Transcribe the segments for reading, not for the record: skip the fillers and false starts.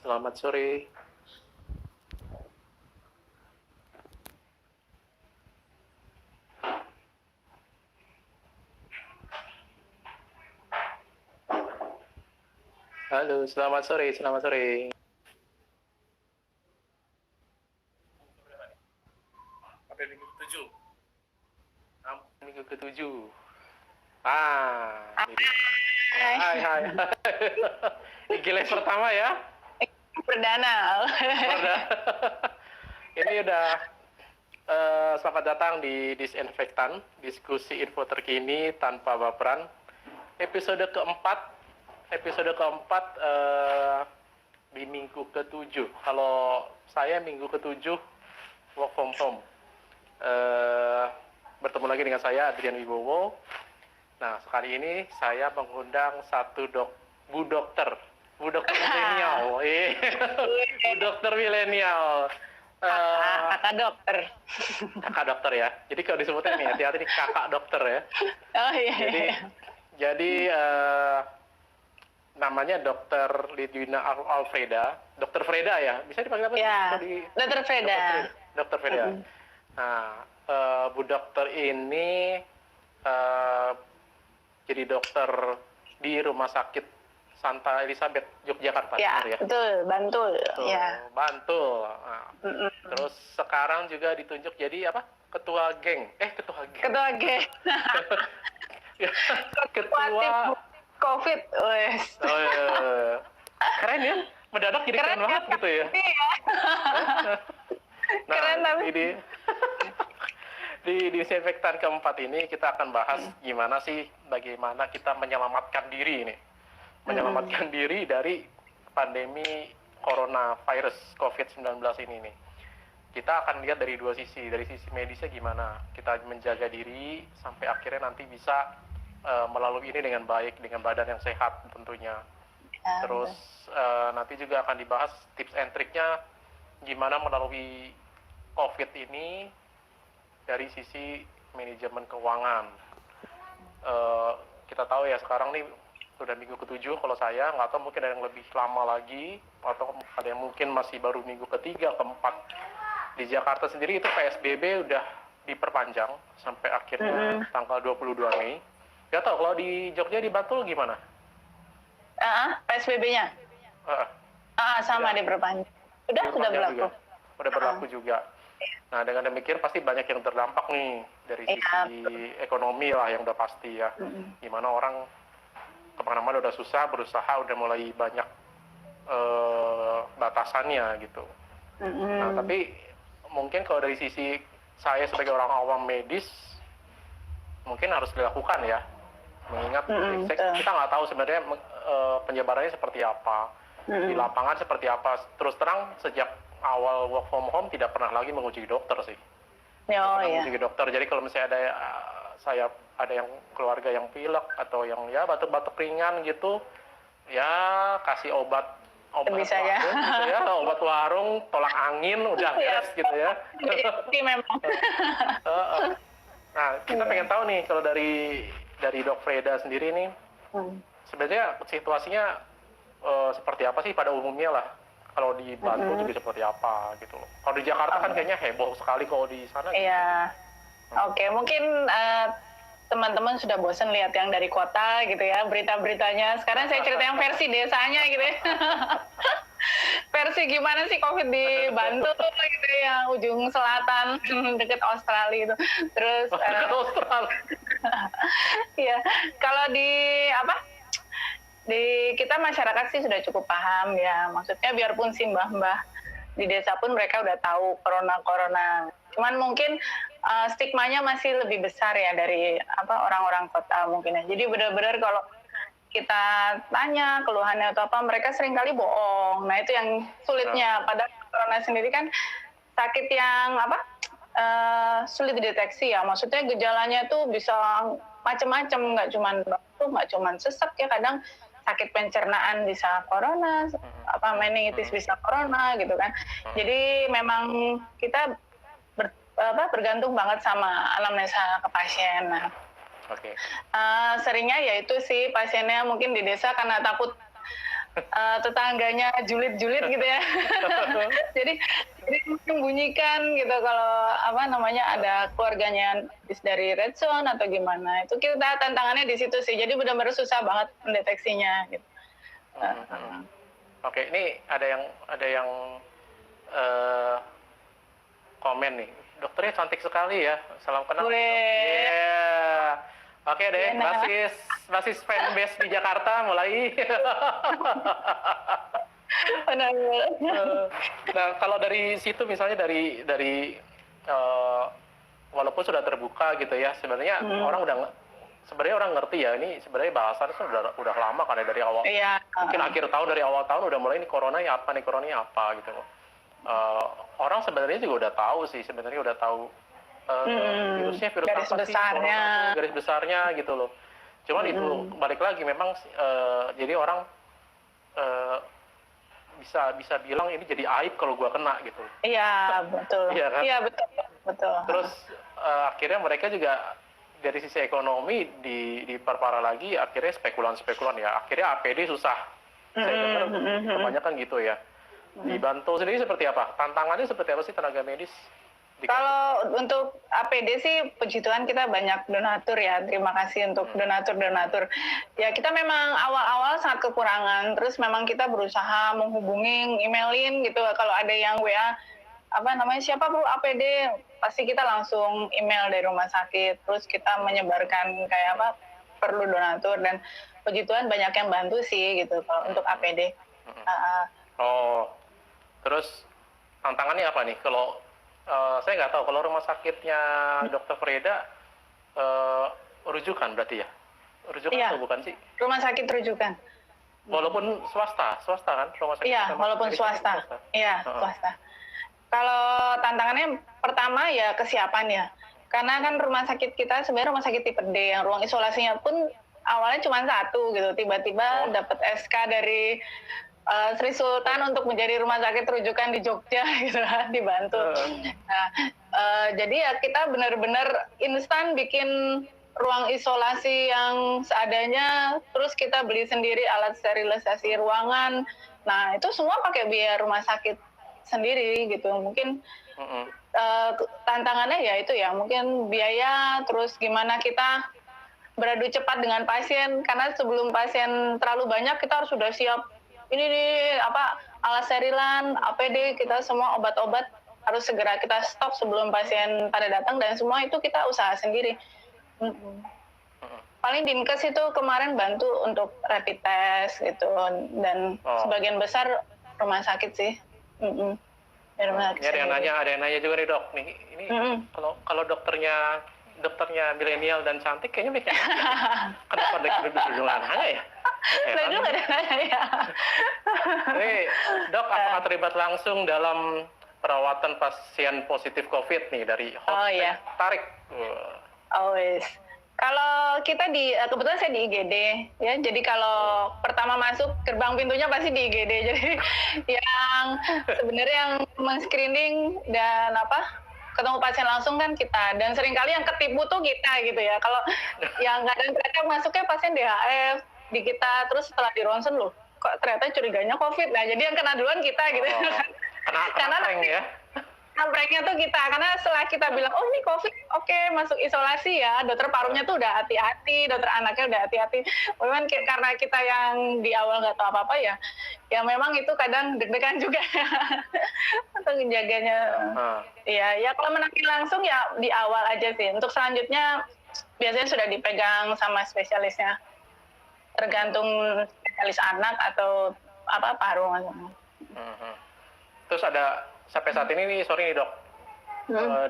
Selamat sore. Halo, selamat sore, selamat sore. Sampai minggu ke-7. Minggu ke-7. Ini. Hai, hai. Ini live pertama ya? Perdana. Ini udah selamat datang di Disinfektan, diskusi info terkini tanpa baperan. Episode keempat di minggu ke-7. Kalau saya minggu ke-7 work from home. Bertemu lagi dengan saya Adrian Wibowo. Nah, sekali ini saya mengundang satu Bu Dokter milenial. Bu Dokter milenial. Kakak dokter. Kakak dokter ya. Jadi kalau disebutnya nih, hati-hati nih, kakak dokter ya. Oh iya. Jadi namanya Dokter Lidwina Alfreda. Dokter Freda ya. Bisa dipanggil apa? Ya, Dokter Freda. Dokter Freda. Nah, Bu Dokter ini jadi dokter di Rumah Sakit Santa Elizabeth, Yogyakarta. Ya, ya? betul, Bantul. Ya. Bantul. Nah, terus sekarang juga ditunjuk jadi apa? Ketua geng. Ketua geng. Ketua COVID. Oh, iya. Keren ya? Mendadak jadi keren banget gitu ya? Iya. Nah, keren tapi. Di disinfektan keempat ini kita akan bahas bagaimana kita menyelamatkan diri ini. Menyelamatkan diri dari pandemi coronavirus COVID-19 ini nih. Kita akan lihat dari dua sisi. Dari sisi medisnya gimana kita menjaga diri sampai akhirnya nanti bisa melalui ini dengan baik, dengan badan yang sehat tentunya. Terus nanti juga akan dibahas tips and triknya gimana melalui COVID ini dari sisi manajemen keuangan. Kita tahu ya sekarang nih sudah minggu ke-7 kalau saya, nggak tahu mungkin ada yang lebih lama lagi, atau ada yang mungkin masih baru minggu ke-3, ke-4. Di Jakarta sendiri itu PSBB udah diperpanjang sampai akhirnya tanggal 22 Mei. Nggak tahu kalau di Jogja, di Bantul gimana? PSBB-nya? Sama diperpanjang. Udah berlaku. Udah berlaku juga. Nah, dengan demikian pasti banyak yang terdampak nih dari sisi ekonomi lah yang udah pasti ya. Gimana orang kemana-mana udah susah, berusaha udah mulai banyak batasannya gitu. Nah, tapi mungkin kalau dari sisi saya sebagai orang awam medis, mungkin harus dilakukan ya. Mengingat kita nggak tahu sebenarnya penyebarannya seperti apa, di lapangan seperti apa. Terus terang sejak awal work from home tidak pernah lagi mengunjungi dokter sih. Mengunjungi dokter. Jadi kalau misalnya ada yang keluarga yang pilek atau yang ya batuk-batuk ringan gitu, ya kasih obat bisa ya. Gitu ya, obat warung, tolak angin, udah beres gitu ya. Memang. Nah, kita pengen tahu nih kalau dari Dok Freda sendiri nih, sebenarnya situasinya seperti apa sih pada umumnya lah. Kalau di Bantul juga seperti apa gitu loh. Kalau di Jakarta kan kayaknya heboh sekali kalau di sana. Iya. Oke, mungkin teman-teman sudah bosan lihat yang dari kota gitu ya, berita-beritanya. Sekarang saya cerita yang versi desanya gitu ya. Versi gimana sih COVID di Bantul gitu ya, ujung selatan deket Australia itu. Terus deket Australia. Iya, kalau di kita masyarakat sih sudah cukup paham ya, maksudnya biarpun sih mbah-mbah di desa pun mereka udah tahu corona. Cuman mungkin stigmanya masih lebih besar ya dari orang-orang kota mungkin ya. Jadi benar-benar kalau kita tanya keluhannya atau apa, mereka seringkali bohong. Nah itu yang sulitnya. Padahal corona sendiri kan sakit yang sulit dideteksi ya. Maksudnya gejalanya tuh bisa macam-macam, nggak cuma batuk, nggak cuma sesak ya, kadang sakit pencernaan bisa corona, meningitis bisa corona gitu kan. Jadi memang kita bergantung banget sama anamnesa ke pasien. Nah, seringnya yaitu sih pasiennya mungkin di desa karena takut tetangganya julid-julid gitu ya. jadi jadi membunyikan gitu kalau apa namanya ada keluarganya habis dari red zone atau gimana. Itu kita tantangannya di situ sih. Jadi benar-benar susah banget mendeteksinya gitu. Oke, ini ada yang eh, komen nih. Dokternya cantik sekali ya. Salam kenal. Iya. Oke deh, basis fanbase di Jakarta mulai. Nah, kalau dari situ misalnya dari walaupun sudah terbuka gitu ya, sebenarnya sebenarnya orang ngerti ya, ini sebenarnya bahasannya udah lama kan ya, dari awal. Iya. Mungkin akhir tahun, dari awal tahun udah mulai ini coronanya apa gitu. Orang sebenarnya juga udah tahu sih, sebenarnya udah tahu virusnya virus garis apa sih, besarnya. garis besarnya gitu loh. Cuman itu balik lagi memang jadi orang bisa bilang ini jadi aib kalau gua kena gitu. Iya, betul. Iya kan? Iya, betul. Terus akhirnya mereka juga dari sisi ekonomi diperparah lagi, akhirnya spekulan ya. Akhirnya APD susah. Saya dengar kebanyakan gitu ya. Dibantu sendiri seperti apa? Tantangannya seperti apa sih tenaga medis? Kalau untuk APD sih, puji Tuhan kita banyak donatur ya. Terima kasih untuk donatur. Ya kita memang awal-awal sangat kekurangan. Terus memang kita berusaha menghubungi, emailin gitu. Kalau ada yang WA, siapa Bu APD, pasti kita langsung email dari rumah sakit. Terus kita menyebarkan kayak perlu donatur. Dan puji Tuhan banyak yang bantu sih gitu kalau untuk APD. Terus tantangannya apa nih? Kalau saya nggak tahu, kalau rumah sakitnya Dr. Freda rujukan berarti ya? Rujukan atau bukan sih? Rumah sakit rujukan. Walaupun swasta kan? Rumah sakit iya, walaupun swasta. Iya, swasta. Kalau tantangannya pertama ya kesiapan ya. Karena kan rumah sakit kita sebenarnya rumah sakit tipe D, yang ruang isolasinya pun awalnya cuma 1 gitu. Tiba-tiba dapat SK dari Sri Sultan untuk menjadi rumah sakit rujukan di Jogja gitu kan, dibantu. Nah, jadi ya kita benar-benar instan bikin ruang isolasi yang seadanya, terus kita beli sendiri alat sterilisasi ruangan. Nah, itu semua pakai biaya rumah sakit sendiri gitu. Mungkin tantangannya ya itu ya, mungkin biaya, terus gimana kita beradu cepat dengan pasien, karena sebelum pasien terlalu banyak kita harus sudah siap ini nih alat sterilan, APD, kita semua obat-obat harus segera kita stop sebelum pasien pada datang, dan semua itu kita usaha sendiri. Paling Dinkes itu kemarin bantu untuk rapid test gitu, dan sebagian besar rumah sakit sih. Rumah sakit ada yang nanya juga nih Dok, ini kalau dokternya milenial dan cantik kayaknya mereka kenapa berjumlah hanya ya? Juga ada nanya ya. Dok, apakah terlibat langsung dalam perawatan pasien positif COVID nih dari iya. Tarik? Always. Kalau kita kebetulan saya di IGD ya, jadi kalau pertama masuk gerbang pintunya pasti di IGD. Jadi yang sebenarnya yang men-screening dan ketemu pasien langsung kan kita, dan seringkali yang ketipu tuh kita gitu ya. Kalau yang kadang mereka masuknya pasien DHF di kita, terus setelah di ronsen loh kok ternyata curiganya COVID. Nah jadi yang kena duluan kita gitu. Karena ya. Pranknya tuh kita, karena setelah kita bilang oh ini COVID, oke, masuk isolasi ya, dokter parunya tuh udah hati-hati, dokter anaknya udah hati-hati. Memang karena kita yang di awal nggak tahu apa-apa ya memang itu kadang deg-degan juga untuk menjaganya. Ya kalau menangani langsung ya di awal aja sih. Untuk selanjutnya biasanya sudah dipegang sama spesialisnya, tergantung spesialis anak atau paru. Terus ada sampai saat ini nih, sorry nih Dok,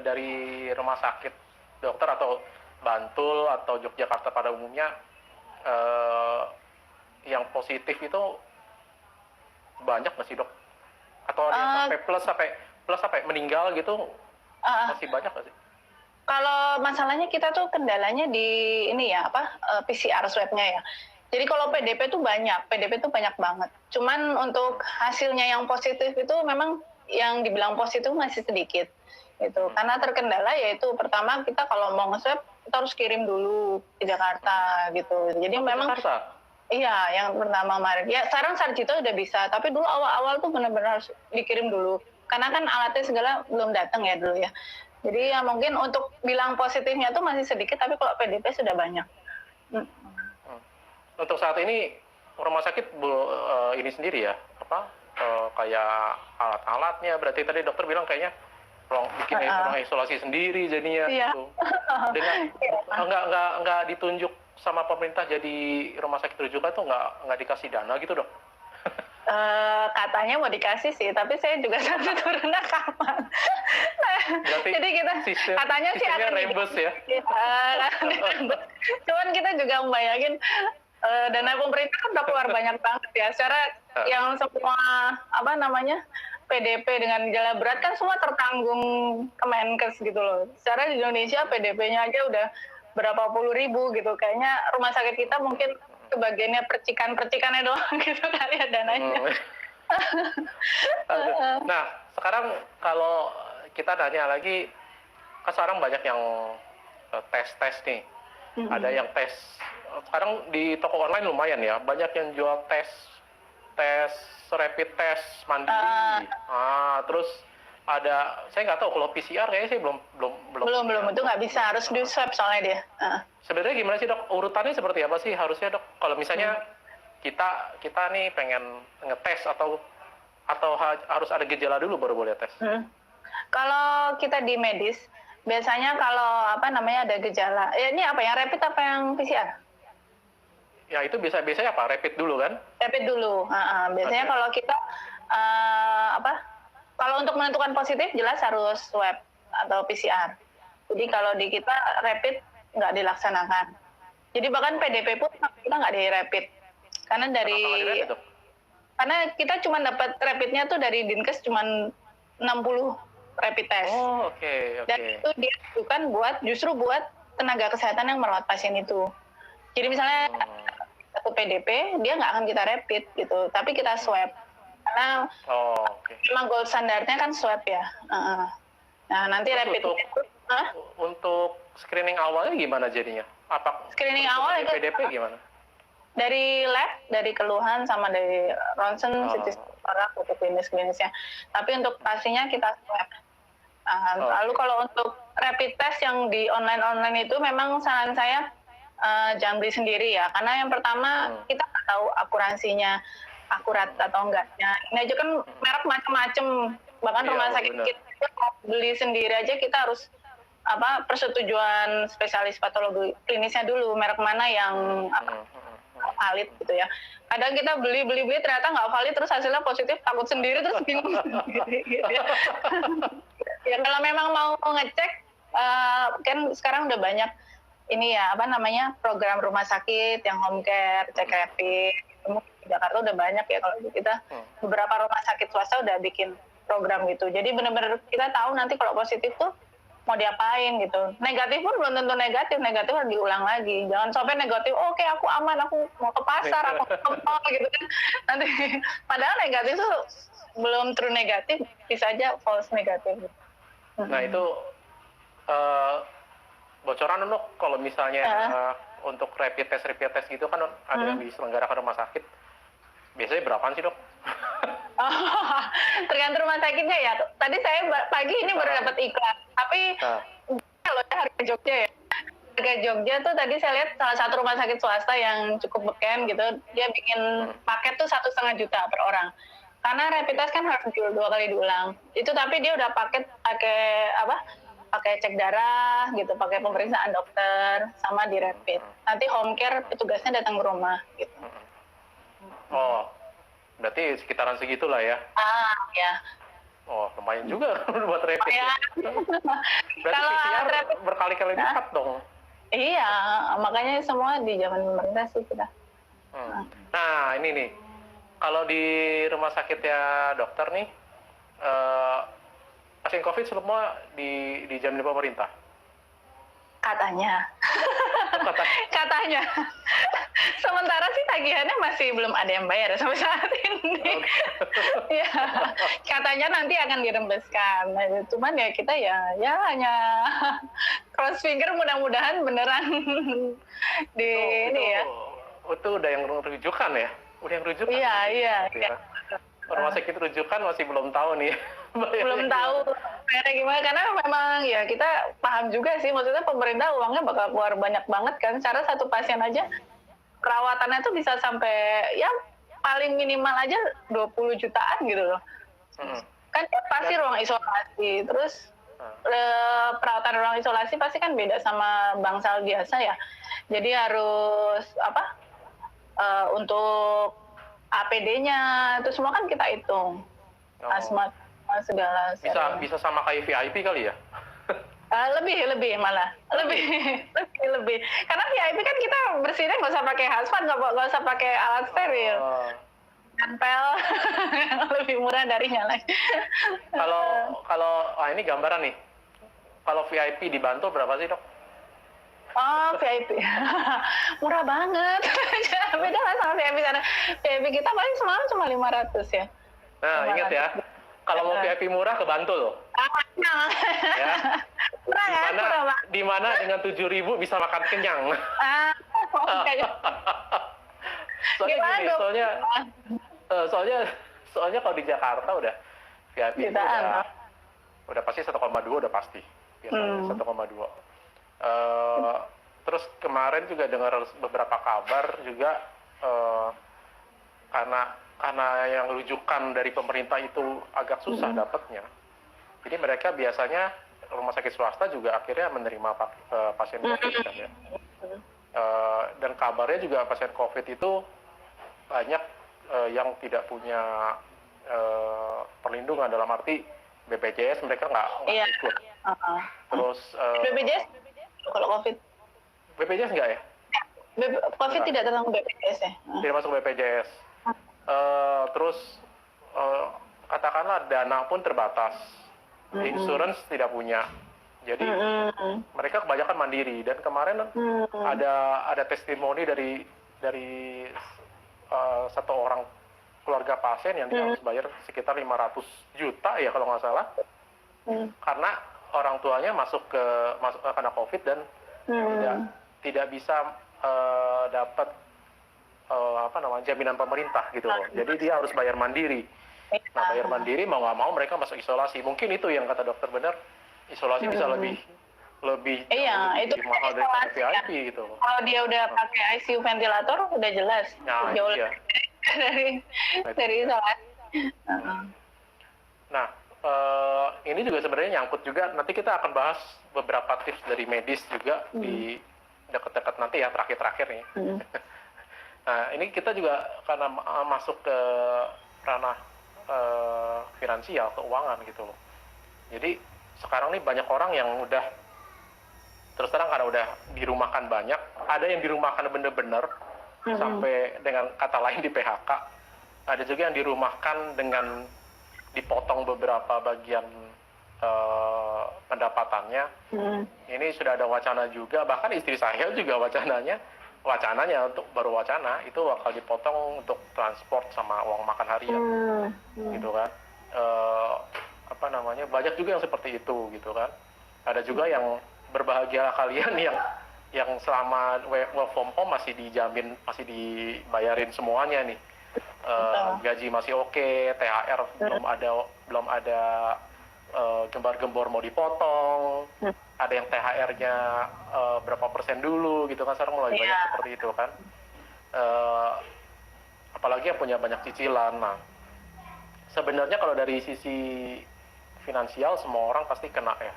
dari rumah sakit dokter atau Bantul atau Yogyakarta pada umumnya, yang positif itu banyak nggak sih Dok? Atau ada yang sampai plus meninggal gitu, masih banyak nggak sih? Kalau masalahnya kita tuh kendalanya di ini ya PCR swab-nya ya. Jadi kalau PDP tuh banyak banget. Cuman untuk hasilnya yang positif itu memang yang dibilang positif masih sedikit gitu. Karena terkendala yaitu pertama kita kalau mau nge-swab kita harus kirim dulu ke Jakarta gitu. Jadi memang Jakarta? Iya, yang pertama Maret. Ya sekarang Sarjito udah bisa, tapi dulu awal-awal tuh benar-benar harus dikirim dulu. Karena kan alatnya segala belum datang ya dulu ya. Jadi ya mungkin untuk bilang positifnya tuh masih sedikit, tapi kalau PDP sudah banyak. Hmm. Untuk saat ini rumah sakit ini sendiri ya, apa kayak alat-alatnya. Berarti tadi dokter bilang kayaknya bikin ruang isolasi sendiri jadinya. Iya. Gitu. Dengan nggak ditunjuk sama pemerintah jadi rumah sakit rujukan tuh nggak dikasih dana gitu dok? Katanya mau dikasih sih, tapi saya juga sampai turunnya kapan. Jadi kita katanya sih akan reimburse ya. Cuman kita juga membayangin dana pemerintah kan udah keluar banyak banget ya. Secara yang semua apa namanya PDP dengan gejala berat kan semua tertanggung Kemenkes gitu loh. Secara di Indonesia PDP-nya aja udah berapa puluh ribu gitu. Kayaknya rumah sakit kita mungkin kebagiannya percikannya doang gitu kali ya dananya. Nah, sekarang kalau kita nanya lagi, kan sekarang banyak yang tes nih. Ada yang tes. Sekarang di toko online lumayan ya, banyak yang jual tes rapid test mandiri. Terus ada, saya nggak tahu kalau PCR kayaknya sih belum itu nggak bisa, harus di swab soalnya dia. Sebenarnya gimana sih dok, urutannya seperti apa sih harusnya dok, kalau misalnya kita nih pengen ngetes atau harus ada gejala dulu baru boleh tes? Kalau kita di medis biasanya kalau apa namanya ada gejala, ini apa ya, rapid apa yang PCR? Ya itu biasanya apa, rapid dulu kan? Rapid dulu. Biasanya kalau kita kalau untuk menentukan positif jelas harus swab atau PCR. Jadi kalau di kita rapid nggak dilaksanakan. Jadi bahkan PDP pun kita nggak di rapid. Karena karena kita cuma dapat rapidnya tuh dari Dinkes cuma 60 rapid test. Dan itu diajukan justru buat tenaga kesehatan yang merawat pasien itu. Jadi misalnya satu PDP, dia nggak akan kita rapid gitu, tapi kita swab. Karena memang gold standarnya kan swab ya. Nah nanti rapid untuk screening awalnya gimana jadinya? Screening awal itu PDP gimana? Dari lab, dari keluhan sama dari ronsen, CT scan, foto klinisnya. Tapi untuk pastinya kita swab. Lalu kalau untuk rapid test yang di online itu memang saran saya jangan beli sendiri ya, karena yang pertama kita nggak tahu akurasinya akurat atau enggaknya. Ini aja kan merek macam-macam, bahkan rumah sakit kita beli sendiri aja kita harus persetujuan spesialis patologi klinisnya dulu, merek mana yang valid gitu ya. Kadang kita beli ternyata nggak valid, terus hasilnya positif, takut sendiri terus bingung sendiri gitu ya. Ya kalau memang mau ngecek kan sekarang udah banyak ini ya program rumah sakit yang home care, cek rapid. Di Jakarta udah banyak ya, kalau kita beberapa rumah sakit swasta udah bikin program gitu. Jadi benar-benar kita tahu nanti kalau positif tuh mau diapain gitu. Negatif pun belum tentu negatif harus diulang lagi. Jangan sampai negatif, oke, aku aman, aku mau ke pasar, aku ke mall gitu kan. Nanti padahal negatif tuh belum true negatif, bisa aja false negatif. Nah itu bocoran dong kalau misalnya untuk rapid test gitu kan ada yang diselenggarakan rumah sakit. Biasanya berapaan sih dok? Tergantung rumah sakitnya ya. Tadi saya pagi ini baru dapat iklan. Tapi kalau harga Jogja ya. Harga Jogja tuh tadi saya lihat salah satu rumah sakit swasta yang cukup beken gitu. Dia bikin paket tuh 1,5 juta per orang. Karena rapid test kan harus 2 kali diulang. Itu tapi dia udah pakai cek darah gitu, pakai pemeriksaan dokter sama di rapid. Nanti home care petugasnya datang ke rumah gitu. Oh, berarti sekitaran segitulah ya? Ya. Oh, lumayan juga buat rapid. Ya. Berarti kalau PCR berkali-kali lipat dong. Iya, makanya semua di zaman pemerintah sih kita. Nah, ini nih. Kalau di rumah sakit ya dokter nih, pasien COVID semua dijamin pemerintah? Katanya. Katanya. Sementara sih tagihannya masih belum ada yang bayar sampai saat ini. Ya, katanya nanti akan dirembeskan. Cuman ya kita ya hanya cross finger, mudah-mudahan beneran ini ya. itu udah yang rujukan ya? Udah yang rujukan? Iya, iya, Gitu iya. ya. Rumah sakit rujukan masih belum tahu nih. Belum tahu bayarnya gimana, karena memang ya kita paham juga sih, maksudnya pemerintah uangnya bakal keluar banyak banget kan. Cara satu pasien aja perawatannya tuh bisa sampai ya paling minimal aja 20 jutaan gitu loh. Mm-mm. Kan pasti ruang isolasi, terus perawatan ruang isolasi pasti kan beda sama bangsal biasa ya. Jadi harus apa? Untuk APD-nya itu semua kan kita hitung. Oh. Asma segala. Bisa sama kayak VIP kali ya? Lebih malah lebih karena VIP kan kita bersihnya nggak usah pakai hazmat, nggak usah pakai alat steril, tempel. Lebih murah darinya lagi. Kalau ini gambaran nih, kalau VIP dibantu berapa sih, Dok? Oh, VIP murah banget. Beda lah sama VIP sana. VIP kita paling semalam cuma 500 ya. Nah, ingat ya, kalau mau VIP murah ke Bantul. Ya. Murah kan? Murah banget. Di mana dengan 7.000 bisa makan kenyang. Soalnya gini, soalnya kalau di Jakarta udah VIP udah pasti 1,2 udah pasti. Biasanya 1,2. Terus kemarin juga dengar beberapa kabar juga karena yang rujukan dari pemerintah itu agak susah dapatnya. Jadi mereka biasanya rumah sakit swasta juga akhirnya menerima pasien COVID kan ya. Dan kabarnya juga pasien COVID itu banyak yang tidak punya perlindungan, dalam arti BPJS mereka nggak ikut. Terus BPJS kalau COVID? BPJS nggak ya? COVID tidak termasuk BPJS ya? Tidak masuk BPJS. Terus katakanlah dana pun terbatas, insurance tidak punya, jadi mereka kebanyakan mandiri. Dan kemarin ada testimoni dari satu orang keluarga pasien yang dia harus bayar sekitar 500 juta ya kalau nggak salah, karena orang tuanya masuk karena COVID dan tidak bisa dapat jaminan pemerintah gitu loh. Jadi dia harus bayar mandiri. Nah, bayar mandiri mau nggak mau mereka masuk isolasi. Mungkin itu yang kata dokter benar, isolasi bisa lebih mahal daripada VIP gitu. Kalau dia udah pakai ICU ventilator udah jelas jauh dari isolasi. Nah, ini juga sebenarnya nyangkut juga. Nanti kita akan bahas beberapa tips dari medis juga di dekat-dekat nanti ya, terakhir-terakhir nih. Nah, ini kita juga karena masuk ke ranah finansial, keuangan gitu loh. Jadi sekarang nih banyak orang yang udah, terus terang karena udah dirumahkan banyak, ada yang dirumahkan bener-bener sampai dengan kata lain di PHK, ada juga yang dirumahkan dengan dipotong beberapa bagian pendapatannya. Ini sudah ada wacana juga, bahkan istri saya juga wacananya untuk baru wacana itu bakal dipotong untuk transport sama uang makan harian, gitu kan. Banyak juga yang seperti itu gitu kan. Ada juga yang berbahagia kalian yang selama work from home masih dijamin, masih dibayarin semuanya nih. Gaji masih oke, THR belum ada gembar-gembor mau dipotong, ada yang THR-nya berapa persen dulu gitu kan, sekarang mulai banyak seperti itu kan. Apalagi yang punya banyak cicilan. Nah, sebenarnya kalau dari sisi finansial semua orang pasti kena ya.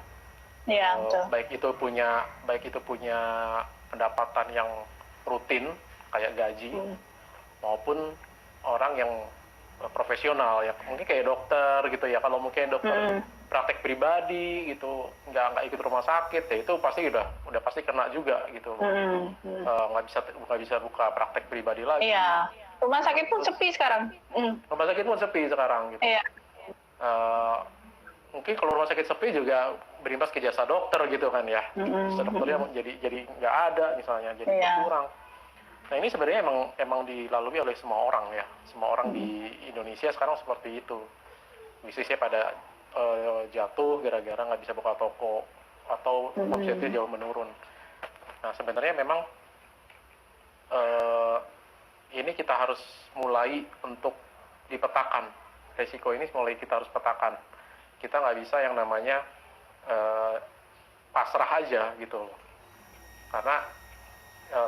Iya, betul. Baik itu punya pendapatan yang rutin kayak gaji, maupun orang yang profesional ya, mungkin kayak dokter gitu ya. Kalau mungkin dokter praktek pribadi gitu, nggak ikut rumah sakit ya, itu pasti udah pasti kena juga gitu. Nggak bisa buka praktek pribadi lagi. Iya, rumah sakit pun sepi sekarang. Rumah sakit pun sepi sekarang gitu. Iya. Mungkin kalau rumah sakit sepi juga berimbas ke jasa dokter gitu kan ya. Jasa dokternya jadi nggak ada misalnya, jadi kurang. Nah, ini sebenarnya emang dilalui oleh semua orang ya. Semua orang di Indonesia sekarang seperti itu. Bisnisnya pada jatuh gara-gara nggak bisa buka toko atau omsetnya jauh menurun. Nah, sebenarnya memang ini kita harus mulai untuk dipetakan. Resiko ini mulai kita harus petakan. Kita nggak bisa yang namanya pasrah aja gitu loh. Karena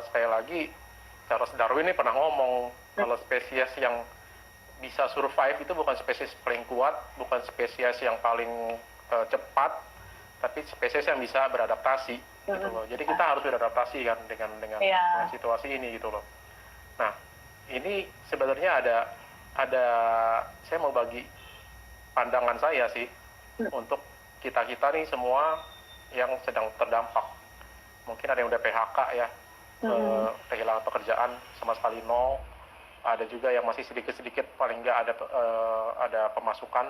sekali lagi Charles Darwin ini pernah ngomong kalau spesies yang bisa survive itu bukan spesies paling kuat, bukan spesies yang paling cepat, tapi spesies yang bisa beradaptasi gitu loh. Jadi kita harus beradaptasi kan dengan situasi ini gitu loh. Nah, ini sebenarnya ada saya mau bagi pandangan saya sih untuk kita nih semua yang sedang terdampak. Mungkin ada yang udah PHK ya, kehilangan pekerjaan sama sekali nol. Ada juga yang masih sedikit-sedikit paling nggak ada pemasukan.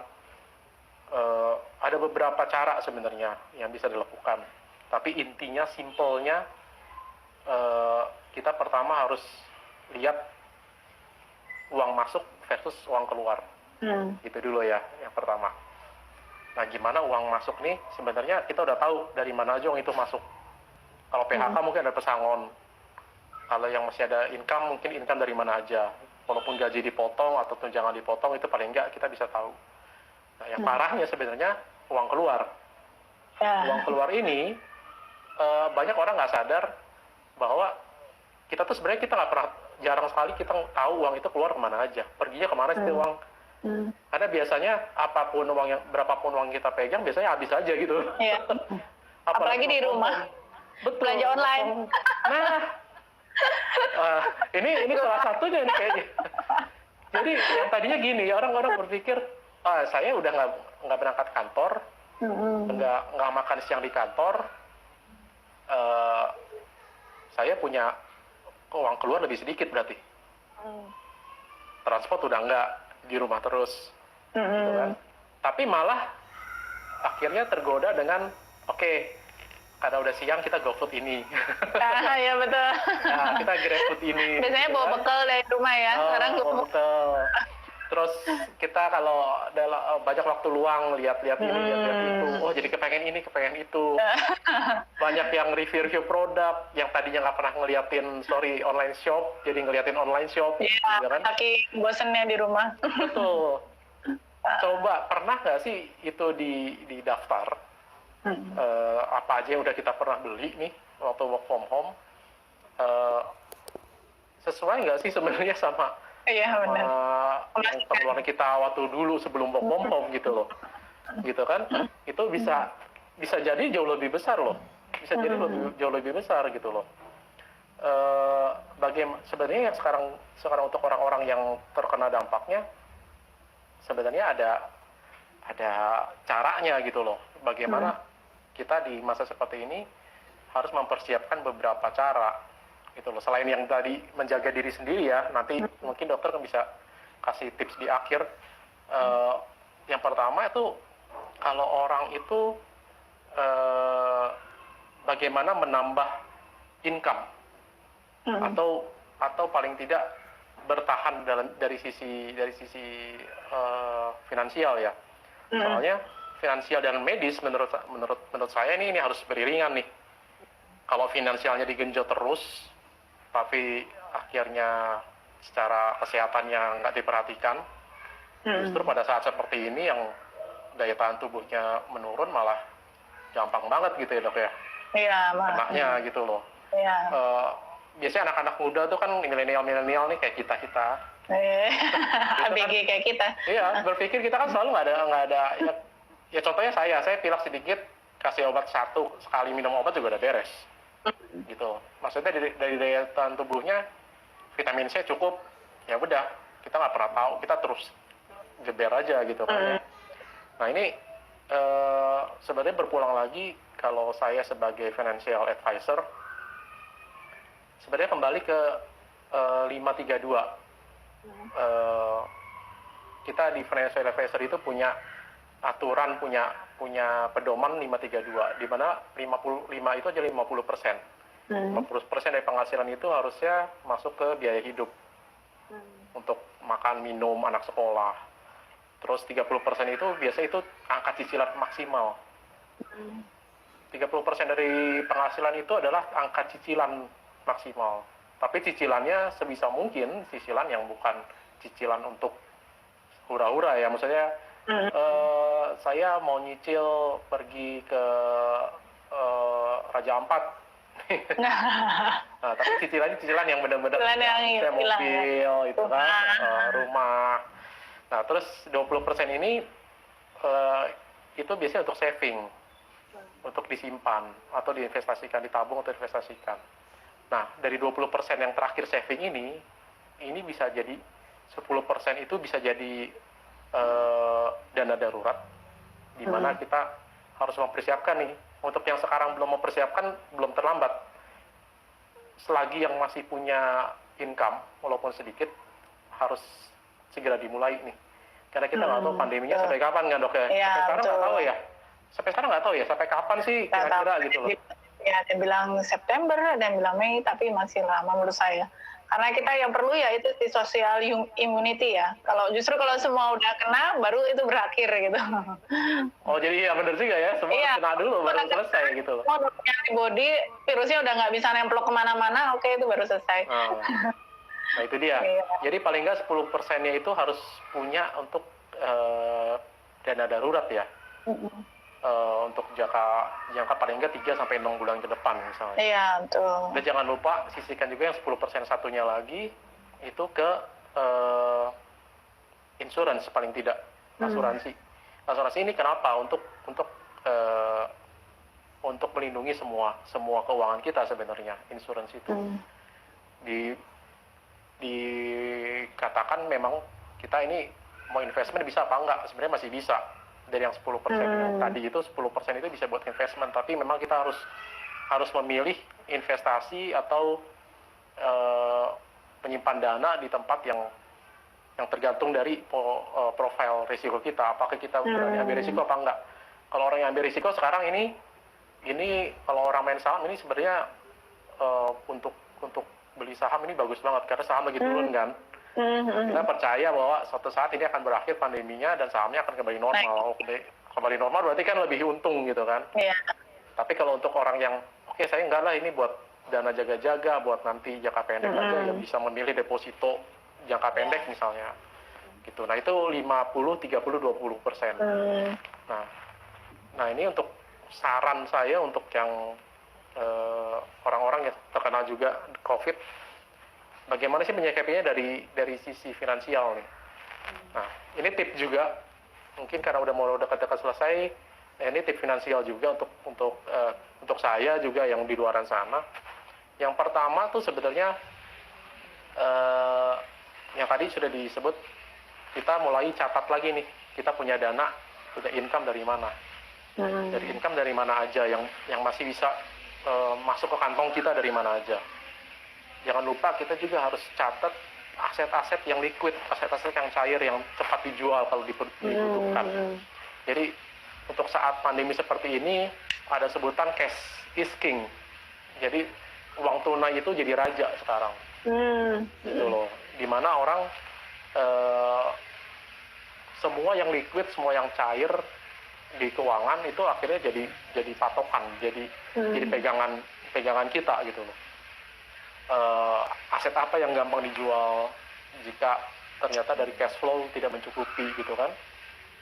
Ada beberapa cara sebenarnya yang bisa dilakukan. Tapi intinya, simpelnya, kita pertama harus lihat uang masuk versus uang keluar. Itu dulu ya, yang pertama. Nah, gimana uang masuk nih? Sebenarnya kita udah tahu dari mana aja uang itu masuk. Kalau PHK mungkin ada pesangon. Kalau yang masih ada income, mungkin income dari mana aja. Walaupun gaji dipotong atau tunjangan dipotong, itu paling enggak kita bisa tahu. Nah, yang parahnya sebenarnya uang keluar. Uang keluar ini, banyak orang nggak sadar bahwa kita tuh sebenarnya kita nggak pernah, jarang sekali kita tahu uang itu keluar kemana aja. Perginya kemana sih uang. Karena biasanya berapapun uang kita pegang, biasanya habis aja gitu. Iya. Apalagi di rumah. Betul. Belanja online. Nah, ini salah satunya nih kayaknya. Jadi yang tadinya gini, orang-orang berpikir, saya udah nggak berangkat kantor, nggak makan siang di kantor, saya punya uang keluar lebih sedikit berarti. Transport udah nggak, di rumah terus, gitu kan. Tapi malah akhirnya tergoda dengan, oke, karena udah siang kita GoFood ini. Ya betul. Nah, kita GrabFood ini. Biasanya gitu bawa kan. bekal dari rumah ya. Sekarang betul. Terus kita kalau banyak waktu luang lihat-lihat ini, lihat-lihat itu, jadi kepengen ini, kepengen itu. Banyak yang review produk, yang tadinya nggak pernah ngeliatin online shop, jadi ngeliatin online shop. Iya, gitu kan? saking bosennya di rumah. Betul. Coba, pernah nggak sih itu di daftar? Apa aja yang udah kita pernah beli nih waktu work from home, sesuai nggak sih sebenarnya sama yang pengeluaran kita waktu dulu sebelum work from home gitu loh, gitu kan? Itu bisa jadi jauh lebih besar loh, bisa jadi jauh lebih besar gitu loh. Sebenarnya sekarang untuk orang-orang yang terkena dampaknya, sebenarnya ada caranya gitu loh. Bagaimana kita di masa seperti ini harus mempersiapkan beberapa cara gitu loh. Selain yang tadi menjaga diri sendiri ya, nanti mungkin dokter kan bisa kasih tips di akhir. Yang pertama itu, kalau orang itu bagaimana menambah income atau paling tidak bertahan dari sisi finansial ya. Soalnya finansial dan medis menurut saya ini harus beriringan nih. Kalau finansialnya digenjot terus, tapi akhirnya secara kesehatannya nggak diperhatikan, justru pada saat seperti ini yang daya tahan tubuhnya menurun, malah gampang banget gitu ya dok ya. Iya, kenaknya gitu loh. Iya. Biasanya anak-anak muda tuh kan milenial nih kayak kita. ABG kayak kita. Iya, berpikir kita kan selalu nggak ada ya contohnya saya pilek sedikit, kasih obat sekali minum obat juga udah beres. Gitu. Maksudnya dari daya tahan tubuhnya, vitamin C cukup, ya udah, kita nggak pernah tahu, kita terus jeber aja gitu kan. Nah ini sebenarnya berpulang lagi, kalau saya sebagai financial advisor, sebenarnya kembali ke 532. Kita di financial advisor itu punya aturan, punya pedoman 532, di mana 55 itu aja 50%. 50% dari penghasilan itu harusnya masuk ke biaya hidup. Untuk makan, minum, anak sekolah. Terus 30% itu biasanya itu angka cicilan maksimal. 30% dari penghasilan itu adalah angka cicilan maksimal. Tapi cicilannya sebisa mungkin cicilan yang bukan cicilan untuk hura-hura ya. Maksudnya saya mau nyicil pergi ke Raja Ampat. Nah, tapi cicilan yang benar-benar kayak mobil itu kan, rumah. Nah, terus 20% ini itu biasanya untuk saving, untuk disimpan atau diinvestasikan, ditabung atau investasikan. Nah, dari 20% yang terakhir saving ini bisa jadi 10% itu bisa jadi dana darurat, di mana kita harus mempersiapkan nih. Untuk yang sekarang belum mempersiapkan, belum terlambat. Selagi yang masih punya income, walaupun sedikit, harus segera dimulai nih. Karena kita nggak tahu pandeminya sampai kapan kan, Dok ya? Iya, sampai sekarang nggak tahu ya. Sampai sekarang nggak tahu ya, sampai kapan sih kira-kira gitu loh. Ya, ada yang bilang September, ada yang bilang Mei, tapi masih lama menurut saya. Karena kita yang perlu ya itu di social immunity ya. Justru kalau semua udah kena, baru itu berakhir gitu. Oh, jadi ya benar juga ya, semua kena dulu baru selesai gitu loh. Kalau punya antibody, virusnya udah nggak bisa nemplok kemana-mana, oke itu baru selesai. Nah itu dia. Jadi paling nggak 10%-nya itu harus punya untuk dana darurat ya. Untuk jangka paling nggak 3-6 bulan ke depan misalnya. Iya, betul. Dan jangan lupa sisihkan juga yang 10% satunya lagi itu ke insurance paling tidak, asuransi. Asuransi ini kenapa? Untuk melindungi semua keuangan kita sebenarnya. Insurance itu dikatakan memang kita ini mau investment bisa apa enggak? Sebenarnya masih bisa. Dari yang 10% yang tadi itu 10% itu bisa buat investment, tapi memang kita harus memilih investasi atau menyimpan dana di tempat yang tergantung dari profil risiko kita, apakah kita berani ambil risiko apa enggak. Kalau orang yang ambil risiko sekarang ini kalau orang main saham ini sebenarnya untuk beli saham ini bagus banget karena saham lagi turun kan. Kita percaya bahwa suatu saat ini akan berakhir pandeminya dan sahamnya akan kembali normal. Kembali normal berarti kan lebih untung gitu kan. Tapi kalau untuk orang yang saya enggak lah, ini buat dana jaga-jaga, buat nanti jangka pendek aja, yang bisa memilih deposito jangka pendek misalnya gitu. Nah itu 50-30-20%. Nah ini untuk saran saya untuk yang orang-orang yang terkena juga COVID, bagaimana sih menyikapinya dari sisi finansial nih. Nah ini tip juga, mungkin karena udah mau dekat-dekat selesai, ini tip finansial juga untuk saya juga yang di luaran sana. Yang pertama tuh sebenarnya yang tadi sudah disebut, kita mulai catat lagi nih, kita punya dana, punya income dari mana. Dari income dari mana aja yang masih bisa masuk ke kantong kita dari mana aja. Jangan lupa kita juga harus catat aset-aset yang liquid, aset-aset yang cair, yang cepat dijual kalau dibutuhkan. Jadi untuk saat pandemi seperti ini ada sebutan cash is king. Jadi uang tunai itu jadi raja sekarang. Gitu loh. Dimana orang semua yang liquid, semua yang cair di keuangan itu akhirnya jadi patokan, jadi pegangan kita gitu loh. Aset apa yang gampang dijual jika ternyata dari cash flow tidak mencukupi gitu kan.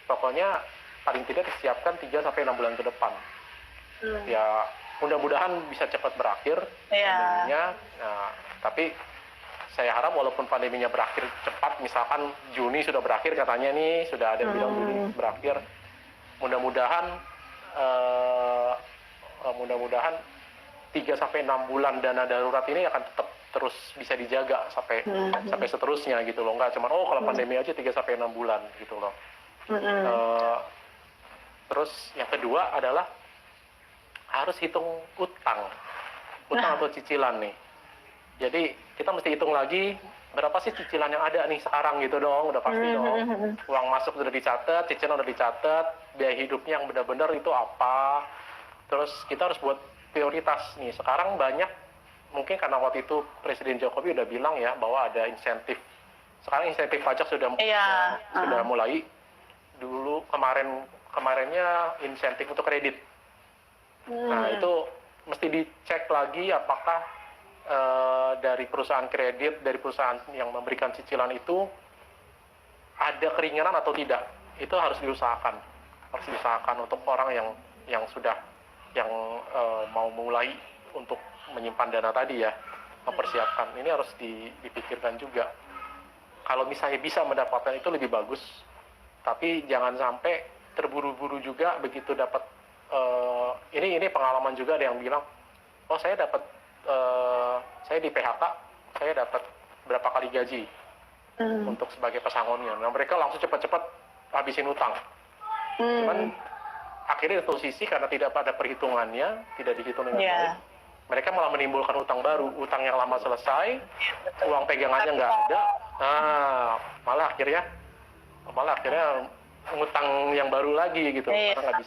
Pokoknya paling tidak disiapkan 3-6 bulan ke depan. Ya mudah-mudahan bisa cepat berakhir pandeminya. Nah, tapi saya harap walaupun pandeminya berakhir cepat, misalkan Juni sudah berakhir katanya nih, sudah ada yang bilang Juni berakhir. Mudah-mudahan 3-6 bulan dana darurat ini akan tetap terus bisa dijaga sampai seterusnya gitu loh. Nggak cuma kalau pandemi aja 3-6 bulan gitu loh. Terus yang kedua adalah harus hitung utang atau cicilan nih. Jadi kita mesti hitung lagi berapa sih cicilan yang ada nih sekarang gitu dong, udah pasti dong. Uang masuk sudah dicatat, cicilan udah dicatat, biaya hidupnya yang benar-benar itu apa. Terus kita harus buat prioritas nih. Sekarang banyak, mungkin karena waktu itu Presiden Jokowi udah bilang ya bahwa ada insentif. Sekarang insentif pajak sudah mulai. Dulu kemarinnya insentif untuk kredit. Nah itu mesti dicek lagi apakah dari perusahaan kredit, dari perusahaan yang memberikan cicilan itu ada keringanan atau tidak. Itu harus diusahakan. Harus diusahakan untuk orang yang sudah mau mulai untuk menyimpan dana tadi ya, mempersiapkan. Ini harus dipikirkan juga. Kalau misalnya bisa mendapatkan itu lebih bagus, tapi jangan sampai terburu-buru juga begitu dapat. Ini pengalaman juga ada yang bilang, oh saya dapat, saya di PHK, saya dapat berapa kali gaji untuk sebagai pesangonnya. Nah mereka langsung cepat-cepat habisin utang. Cuman akhirnya satu sisi karena tidak pada perhitungannya, tidak dihitung dengan baik, mereka malah menimbulkan utang baru, utang yang lama selesai, uang pegangannya nggak ada, malah akhirnya ngutang yang baru lagi gitu, karena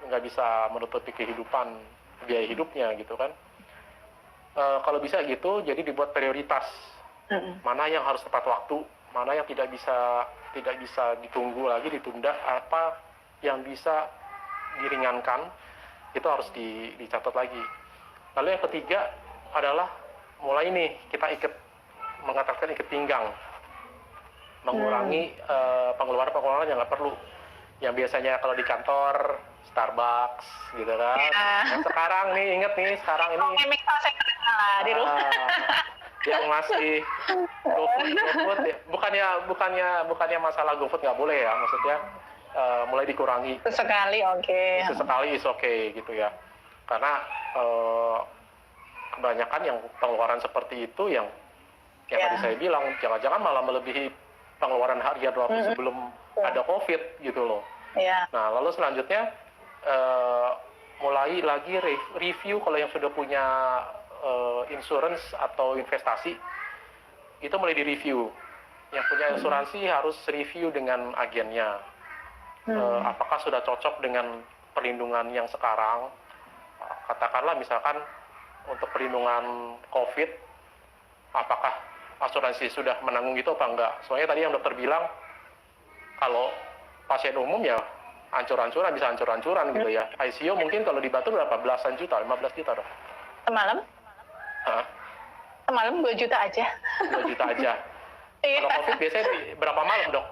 nggak bisa menutupi kehidupan, biaya hidupnya gitu kan. Kalau bisa gitu, jadi dibuat prioritas, mana yang harus tepat waktu, mana yang tidak bisa ditunggu lagi, ditunda, apa yang bisa diringankan, itu harus dicatat lagi. Lalu yang ketiga adalah mulai nih kita mengatakan ikat pinggang, mengurangi pengeluaran yang nggak perlu, yang biasanya kalau di kantor Starbucks gitu kan. Nah, sekarang nih inget nih sekarang ini di rumah. Yang masih GoFood ya. bukannya masalah GoFood nggak boleh ya, maksudnya mulai dikurangi. Sesekali Sesekali is okay gitu ya. Karena kebanyakan yang pengeluaran seperti itu yang tadi saya bilang, jangan-jangan malah melebihi pengeluaran harian waktu sebelum ada COVID gitu loh. Nah, lalu selanjutnya mulai lagi review kalau yang sudah punya insurance atau investasi, itu mulai direview. Yang punya asuransi harus review dengan agennya. Apakah sudah cocok dengan perlindungan yang sekarang? Katakanlah misalkan untuk perlindungan COVID, apakah asuransi sudah menanggung itu apa enggak? Soalnya tadi yang dokter bilang, kalau pasien umum ya hancur-hancuran, bisa hancur-hancuran gitu ya. ICU mungkin kalau dibantu berapa? Belasan juta, 15 juta dok. Semalam? Semalam 2 juta aja. 2 juta aja. Kalau COVID biasanya berapa malam dok?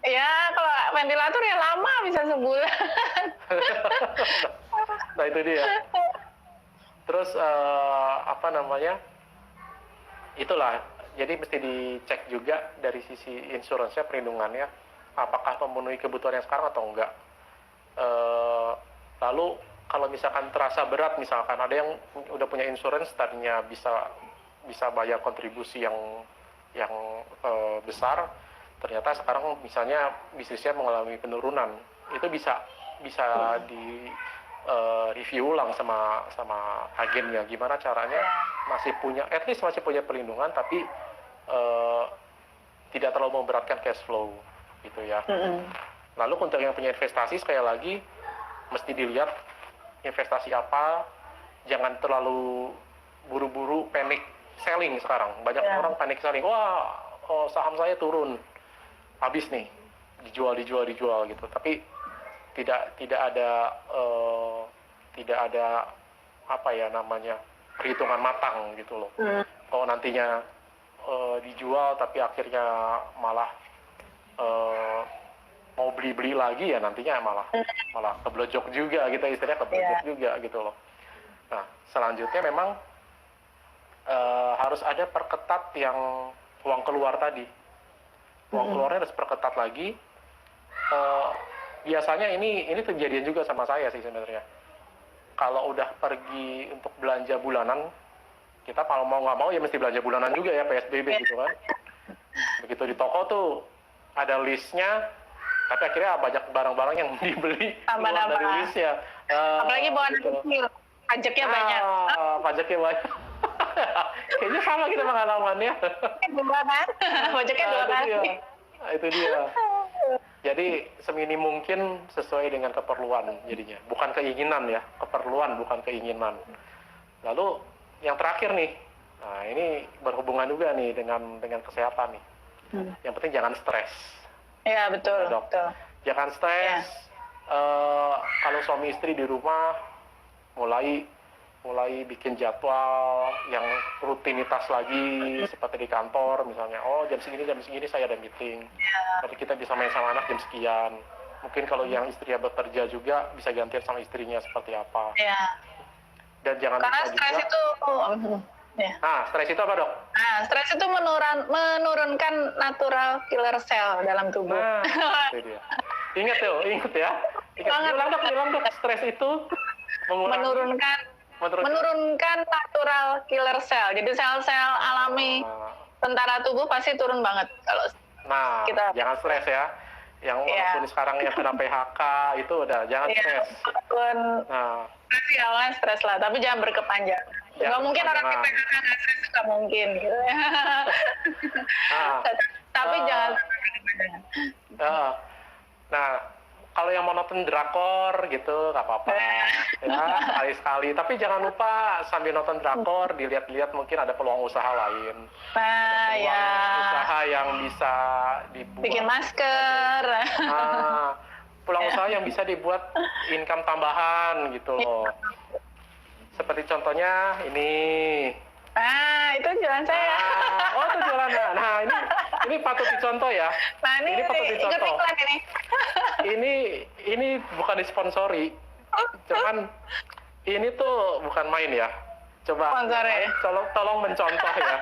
Ya, kalau ventilator ya lama, bisa sebulan. Nah itu dia. Terus itulah, jadi mesti dicek juga dari sisi insurance-nya, perlindungannya, apakah memenuhi kebutuhan yang sekarang atau enggak. Lalu kalau misalkan terasa berat, misalkan ada yang udah punya insurance tadinya bisa bayar kontribusi yang besar, ternyata sekarang misalnya bisnisnya mengalami penurunan, itu bisa di review ulang sama agennya, gimana caranya masih punya perlindungan tapi tidak terlalu memberatkan cash flow gitu ya. Lalu untuk yang punya investasi, sekali lagi mesti dilihat investasi apa, jangan terlalu buru-buru panic selling sekarang. Banyak orang panic selling, wah saham saya turun, habis nih, dijual gitu. Tapi tidak ada perhitungan matang gitu loh. Kalau nantinya dijual tapi akhirnya malah mau beli lagi, ya nantinya malah keblejok juga, kita istilahnya keblejok juga gitu loh. Nah selanjutnya memang harus ada perketat yang uang keluar tadi. Uang keluarnya harus perketat lagi. Biasanya ini kejadian juga sama saya sih sebenarnya. Kalau udah pergi untuk belanja bulanan, kita kalau mau nggak mau ya mesti belanja bulanan juga ya, PSBB gitu kan. Begitu di toko tuh ada listnya, tapi akhirnya banyak barang-barang yang dibeli keluar dari listnya. Apalagi bawa anak kecil, pajaknya banyak. Pajaknya banyak. Kayaknya sama kita pengalamannya. Pajaknya 2 kali. Itu dia. Jadi semini mungkin sesuai dengan keperluan jadinya, bukan keinginan ya, keperluan bukan keinginan. Lalu yang terakhir nih, nah ini berhubungan juga nih dengan kesehatan nih. Yang penting jangan stres. Ya betul. Ya, dok. Betul. Jangan stres. Kalau suami istri di rumah mulai mulai bikin jadwal yang rutinitas lagi seperti di kantor misalnya. Oh, jam segini saya ada meeting. Berarti kita bisa main sama anak jam sekian. Mungkin kalau yang istrinya bekerja juga bisa gantian sama istrinya seperti apa. Iya. Dan jangan Karena lupa stres juga. itu ya. Stres itu apa, Dok? Nah, stres itu menurunkan natural killer cell dalam tubuh. Nah, itu dia. Ingat ya. Banget. Bilang dok, stres itu menurunkan natural killer cell. Jadi sel-sel alami tentara tubuh pasti turun banget kalau kita. Jangan stres ya. Yang walaupun sekarang yang kena PHK itu udah jangan stres. Pasti awalnya stres lah, tapi jangan berkepanjangan. Nggak mungkin orang di PHK nggak stres, nggak mungkin gitu. Tapi jangan berkepanjangan. Nah, kalau yang mau nonton drakor gitu nggak apa-apa ya, sekali-sekali. Tapi jangan lupa sambil nonton drakor dilihat-lihat mungkin ada peluang usaha lain. Usaha yang bisa dibuat. Bikin masker. Peluang usaha yang bisa dibuat income tambahan gitu loh. Seperti contohnya ini. Itu jualan saya. Itu jualan. Nah, ini patut dicontoh ya. Nah, ini patut dicontoh. Ini. Ini bukan disponsori. Cuman ini tuh bukan main ya. Coba tolong mencontoh ya.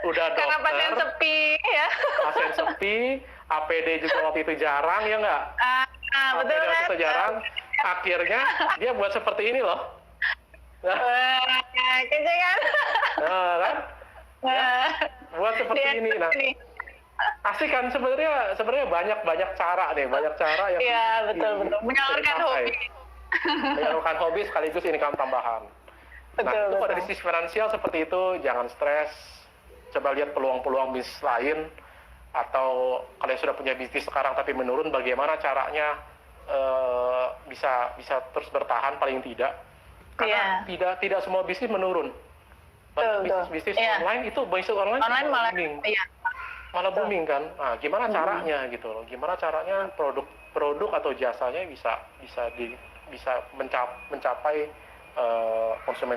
Udah dokter. Karena pasien sepi ya. Pasien sepi, APD juga waktu itu jarang ya nggak? Betul APD waktu itu jarang. Akhirnya dia buat seperti ini loh. Kece kan? Kan? Buat seperti ini. Nah, asik kan sebenarnya banyak cara yang betul menyalurkan hobi. Menyalurkan hobi sekaligus income tambahan. Itu pada sisi finansial seperti itu, jangan stres. Coba lihat peluang-peluang bisnis lain, atau kalian sudah punya bisnis sekarang tapi menurun, bagaimana caranya bisa terus bertahan paling tidak. Karena tidak semua bisnis menurun. Bisnis online itu online malah booming. Malah booming kan. Nah, gimana caranya gitu loh? Gimana caranya produk atau jasanya bisa mencapai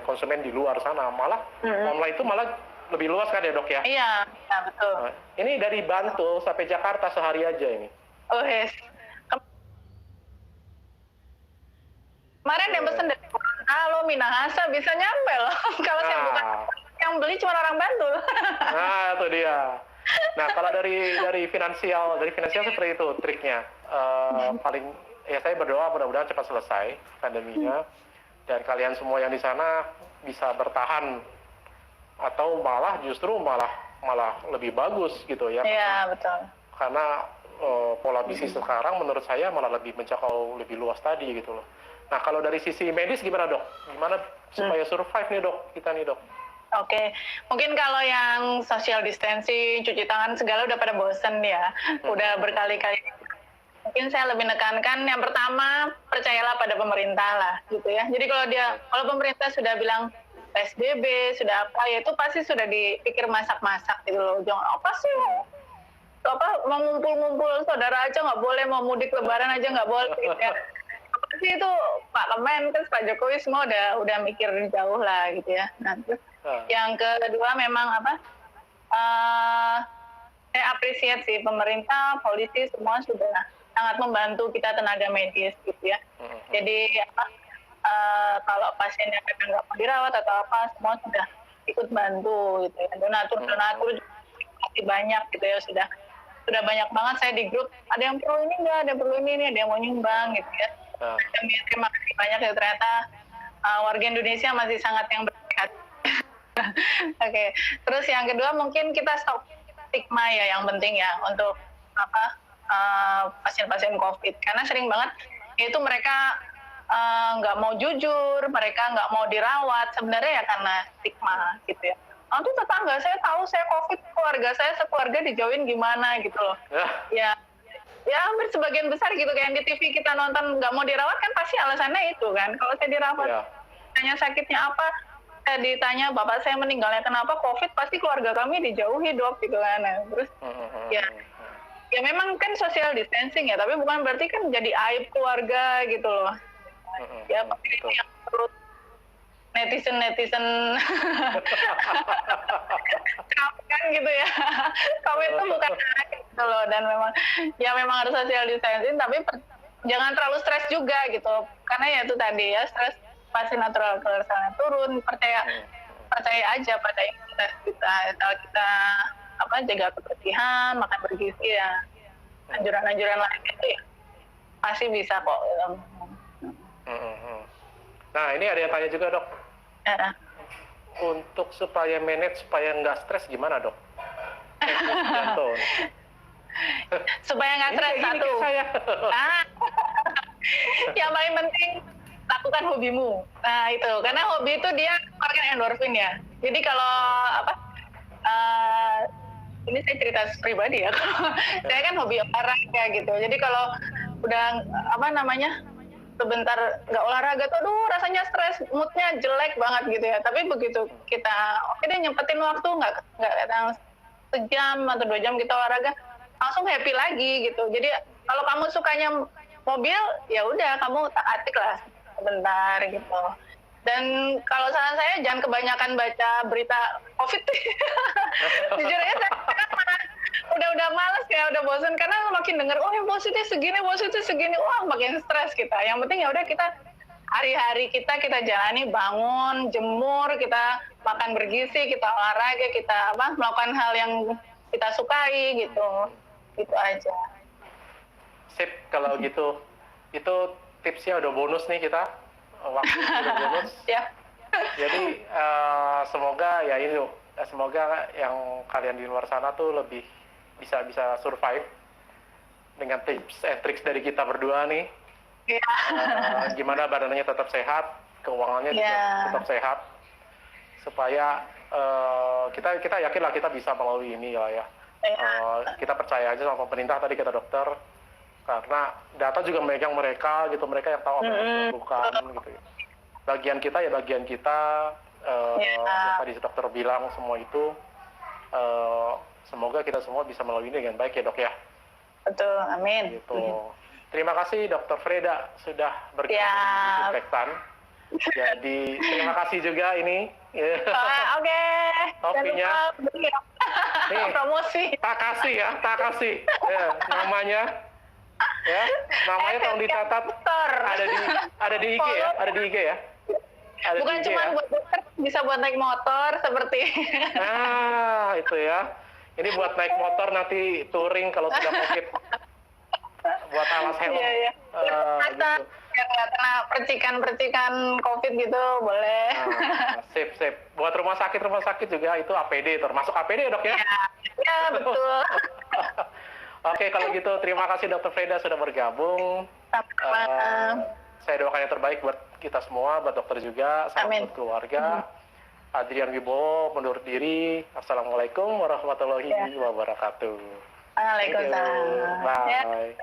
konsumen di luar sana. Malah online itu malah lebih luas kan ya, Dok ya? Iya, betul. Nah, ini dari Bantul sampai Jakarta sehari aja ini. Kemarin yang pesen dari Gorontalo, Minahasa bisa nyampe loh. Kalau saya bukan yang beli cuma orang Bantul. Nah, itu dia. Nah, kalau dari finansial seperti itu triknya. Saya berdoa mudah-mudahan cepat selesai pandeminya dan kalian semua yang di sana bisa bertahan atau justru malah lebih bagus gitu ya. Iya, betul. Karena pola bisnis sekarang menurut saya malah lebih menjangkau lebih luas tadi gitu loh. Nah, kalau dari sisi medis gimana, Dok? Gimana supaya survive nih, Dok? Kita nih, Dok. Oke, mungkin kalau yang social distancing, cuci tangan segala udah pada bosen ya. Udah berkali-kali. Mungkin saya lebih nekankan yang pertama, percayalah pada pemerintah lah gitu ya. Jadi kalau pemerintah sudah bilang PSBB, sudah apa, ya itu pasti sudah dipikir masak-masak gitu loh. Jangan apa sih mau ngumpul-ngumpul saudara aja nggak boleh, mau mudik lebaran aja nggak boleh gitu ya. Pasti itu Pak Kemen, kan Pak Jokowi semua udah mikir jauh lah gitu ya. Nah, terus yang kedua memang saya apresiasi sih pemerintah, polisi semua sudah sangat membantu kita tenaga medis gitu ya. Jadi kalau pasien yang kadang nggak mau dirawat atau apa, semua sudah ikut bantu gitu ya. Donatur juga masih banyak gitu ya, sudah banyak banget. Saya di grup ada yang perlu ini nggak, ada yang perlu ini, ada yang mau nyumbang gitu ya. Terima kasih banyak ya, ternyata warga Indonesia masih sangat yang berhati. Oke. Terus yang kedua mungkin kita stop stigma ya, yang penting ya untuk pasien-pasien COVID, karena sering banget itu mereka nggak mau jujur, mereka nggak mau dirawat sebenarnya ya karena stigma gitu ya. Tuh tetangga saya tahu saya COVID, keluarga saya sekeluarga dijauhin gimana gitu loh. Ya hampir sebagian besar gitu, kayak di TV kita nonton nggak mau dirawat kan pasti alasannya itu kan. Kalau saya dirawat, tanya sakitnya apa, saya ditanya bapak saya meninggalnya kenapa COVID, pasti keluarga kami dijauhi, Dok gitu kan. Nah, terus ya memang kan social distancing ya, tapi bukan berarti kan jadi aib keluarga gitu loh. Ya pasti yang perlu netizen kan gitu ya. Kamu itu bukan anak gitu loh, dan memang harus social distancing, tapi jangan terlalu stres juga gitu, karena ya itu tadi ya, stres pasti natural keluarnya turun. Percaya aja pada imunitas kita, kalau kita jaga kebersihan, makan bergizi, ya anjuran-anjuran lain itu ya pasti bisa kok. Nah, ini ada yang tanya juga, Dok. Ya. Untuk supaya nggak stres gimana, Dok? Supaya nggak stres, satu. Yang paling penting, lakukan hobimu. Nah itu, karena hobi itu dia mengeluarkan endorfin ya. Jadi kalau ini saya cerita pribadi ya. Saya kan hobi olahraga gitu. Jadi kalau udah sebentar nggak olahraga tuh, aduh rasanya stres, moodnya jelek banget gitu ya. Tapi begitu kita deh nyempetin waktu, nggak datang sejam atau 2 jam kita olahraga, langsung happy lagi gitu. Jadi kalau kamu sukanya mobil, ya udah kamu tak-atik lah sebentar gitu. Dan kalau saran saya, jangan kebanyakan baca berita COVID. Jujur aja saya udah males ya, udah bosan, karena makin denger, oh yang positif segini, wah makin stres kita. Yang penting ya udah, kita hari-hari kita jalani, bangun, jemur, kita makan bergizi, kita olahraga, kita melakukan hal yang kita sukai gitu. Gitu aja. Sip, kalau gitu. Itu tipsnya udah bonus nih kita. Waktu udah bonus. Ya. Jadi semoga yang kalian di luar sana tuh lebih bisa survive dengan tips and tricks dari kita berdua nih. Ya. Gimana badannya tetap sehat, keuangannya juga tetap sehat, supaya kita yakin lah kita bisa melalui ini lah ya. Kita percaya aja sama pemerintah, tadi kata dokter, karena data juga memegang mereka gitu, mereka yang tahu apa yang harus dilakukan gitu. Bagian kita ya bagian kita, tadi dokter bilang semua itu, semoga kita semua bisa melalui ini dengan baik ya, Dok ya. Betul, amin. Gitu. Terima kasih Dr. Freda sudah bergabung di Disinfektan. Jadi terima kasih juga ini. Oke. Topinya. Nih, promosi. tak kasih. Ya, namanya tolong dicatat. Ada di IG ya, Ada bukan cuma buat dokter, bisa buat naik motor seperti. Itu ya. Ini buat naik motor nanti touring kalau sudah COVID. Buat alas helm. Iya. Gitu. Karena percikan COVID gitu, boleh. Sip. Buat rumah sakit juga itu APD, termasuk APD ya, Dok ya? Iya, betul. Oke, kalau gitu terima kasih Dr. Freda sudah bergabung. Saya doakan yang terbaik buat kita semua, buat dokter juga, salam buat keluarga. Adrian Wibowo mundur diri. Assalamualaikum warahmatullahi wabarakatuh. Waalaikumsalam. Bye.